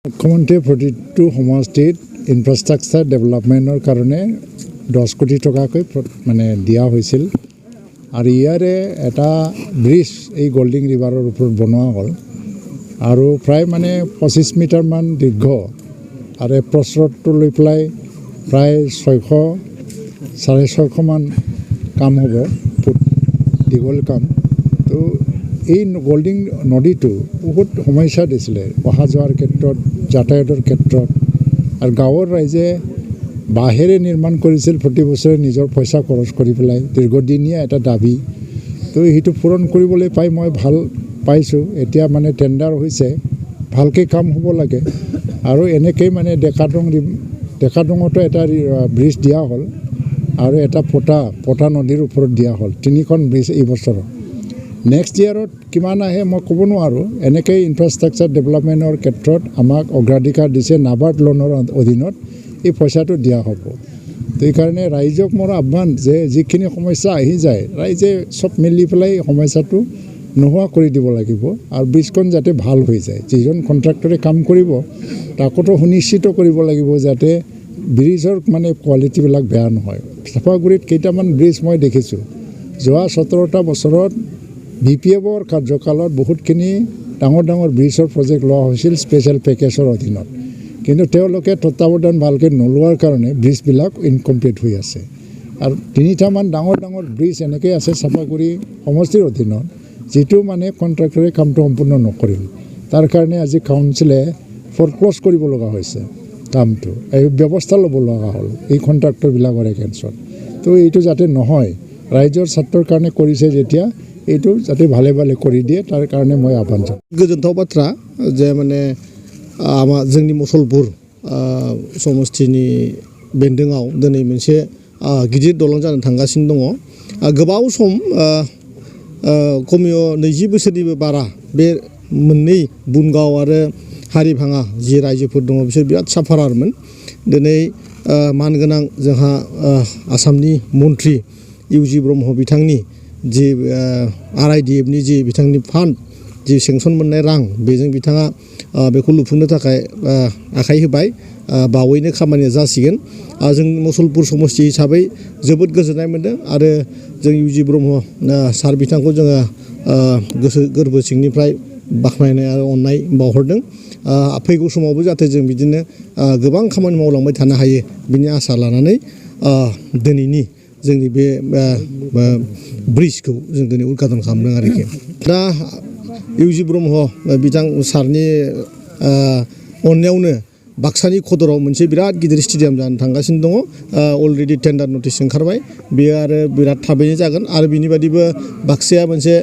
মুখ্যমন্ত্ৰী প্ৰতিটো সমষ্টিত ইনফ্ৰাষ্ট্ৰাকচাৰ ডেভেলপমেণ্টৰ কাৰণে 10 কোটি টকাকৈ মানে দিয়া হৈছিল আৰু ইয়াৰে এটা ব্ৰিজ এই গোল্ডিং ৰিভাৰৰ ওপৰত বনোৱা হ'ল আৰু প্ৰায় মানে 25 মিটাৰমান দীৰ্ঘ আৰু প্ৰস্ৰতটো লৈ পেলাই প্ৰায় 600-650 মান কাম হ'ব ফুট দীঘল কাম তো এই গোল্ডিং নদীটো বহুত সমস্যা দিছিলে অহা যোৱাৰ ক্ষেত্ৰত যাতায়াতৰ ক্ষেত্ৰত আৰু গাঁৱৰ ৰাইজে বাঁহেৰে নিৰ্মাণ কৰিছিল প্ৰতি বছৰে নিজৰ পইচা খৰচ কৰি পেলাই দীৰ্ঘদিনীয়া এটা দাবী তো সেইটো পূৰণ কৰিবলৈ পাই মই ভাল পাইছোঁ এতিয়া মানে টেণ্ডাৰ হৈছে ভালকৈ কাম হ'ব লাগে আৰু এনেকৈ মানে ডেকাডঙতো এটা ব্ৰিজ দিয়া হ'ল আৰু এটা পটা নদীৰ ওপৰত দিয়া হ'ল 3খন ব্ৰিজ এই বছৰত নেক্সট ইয়াৰত কিমান আহে মই ক'ব নোৱাৰোঁ এনেকৈ ইনফ্ৰাষ্ট্ৰাকচাৰ ডেভেলপমেণ্টৰ ক্ষেত্ৰত আমাক অগ্ৰাধিকাৰ দিছে নাবাৰ্ড লোনৰ অধীনত এই পইচাটো দিয়া হ'ব তো এইকাৰণে ৰাইজক মোৰ আহ্বান যে যিখিনি সমস্যা আহি যায় ৰাইজে চব মিলি পেলাই সমস্যাটো নোহোৱা কৰি দিব লাগিব আৰু ব্ৰিজখন যাতে ভাল হৈ যায় যিজন কণ্ট্ৰাক্টৰে কাম কৰিব তাকোতো সুনিশ্চিত কৰিব লাগিব যাতে ব্ৰিজৰ মানে কোৱালিটিবিলাক বেয়া নহয় চাপাগুৰিত কেইটামান ব্ৰিজ মই দেখিছোঁ যোৱা 17টা বছৰত BPFৰ কাৰ্যকালত বহুতখিনি ডাঙৰ ব্ৰিজৰ প্ৰজেক্ট লোৱা হৈছিল স্পেচিয়েল পেকেজৰ অধীনত কিন্তু তেওঁলোকে তত্ত্বাৱধান ভালকৈ নোলোৱাৰ কাৰণে ব্ৰিজবিলাক ইনকমপ্লিট হৈ আছে আৰু 3টামান ডাঙৰ ব্ৰিজ এনেকৈ আছে চাপাগুৰি সমষ্টিৰ অধীনত যিটো মানে কণ্ট্ৰাক্টৰে কামটো সম্পূৰ্ণ নকৰিল তাৰ কাৰণে আজি কাউন্সিলে ফৰক্ল'জ কৰিব লগা হৈছে কামটো এই ব্যৱস্থা ল'ব লগা হ'ল এই কণ্ট্ৰাক্টৰবিলাকৰ এগেইনষ্টত তো এইটো যাতে নহয় ৰাইজৰ স্বাৰ্থৰ কাৰণে কৰিছে যেতিয়া এইটো যাতে ভালে কৰি দিয়ে তাৰ কাৰণে মই আহ্বান জনাম गोजोनथाव बाथ्रा जे माने जोंनि मुसलपुर समस्थिनि बेन्दोङाव दिनै मोनसे गिदिर दलं जानो थांगासिनो दङ गोबाव सम खमियो 20 बोसोरनिबो बारा बे मोननै बुनगाव आरो हारिभाङा जि रायजोफोर दङ बिसोर बिराद साफारारमोन दिनै मानगोनां जोंहा आसामनि मन्त्रि इउजि ब्रह्म बिथांनि जि RIDFनि जि बिथांनि फान्ड जि सेंसन मोननाय रां बेजों बिथाङा बेखौ लुफुंनो थाखाय आखाइ होबाय बावैनो खामानिया जासिगोन जों मुसलपुर समस्ति हिसाबै जोबोद गोजोननाय मोन्दों आरो जों इउजि ब्रह्म सार बिथांखौ जोङो गोसो गोरबो सिंनिफ्राय बाख्नायनाय आरो अननाय बावहरदों फैगौ समावबो जाहाथे जों बिदिनो गोबां खामानि मावलांबाय थानो हायो बिनि आसा लानानै दिनैनि जोंनि बे ब्रिजखौ जों दिनै उद्घाटन खालामदों आरोखि दा इउजि ब्रह्म बिथां सारनि अननायावनो बाक्सानि खदराव मोनसे बिराद गिदिर स्टेडियाम जानो थांगासिनो दङ अलरेडि टेन्डार नटिस ओंखारबाय बेयो आरो बिराद थाबैनो जागोन आरो बिनि बादिबो बाक्साया मोनसे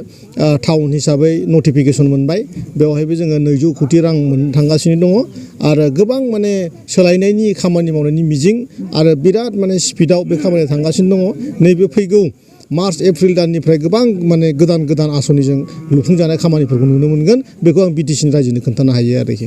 टाउन हिसाबै नटिफिकेसन मोनबाय बेवहायबो जोङो 200 कोटि रां मोननो थांगासिनो दङ आरो गोबां माने सोलायनायनि खामानि मावनायनि मिजिं आरो बिराद माने स्पिडआव बे खामानिया थांगासिनो दङ नैबे फैगौ मार्च एप्रिल दाननिफ्राय गोबां माने गोदान आसनिजों लुफुंजानाय खामानिफोरखौ नुनो मोनगोन बेखौ आं BTCनि रायजोनो खोन्थानो हायो आरोखि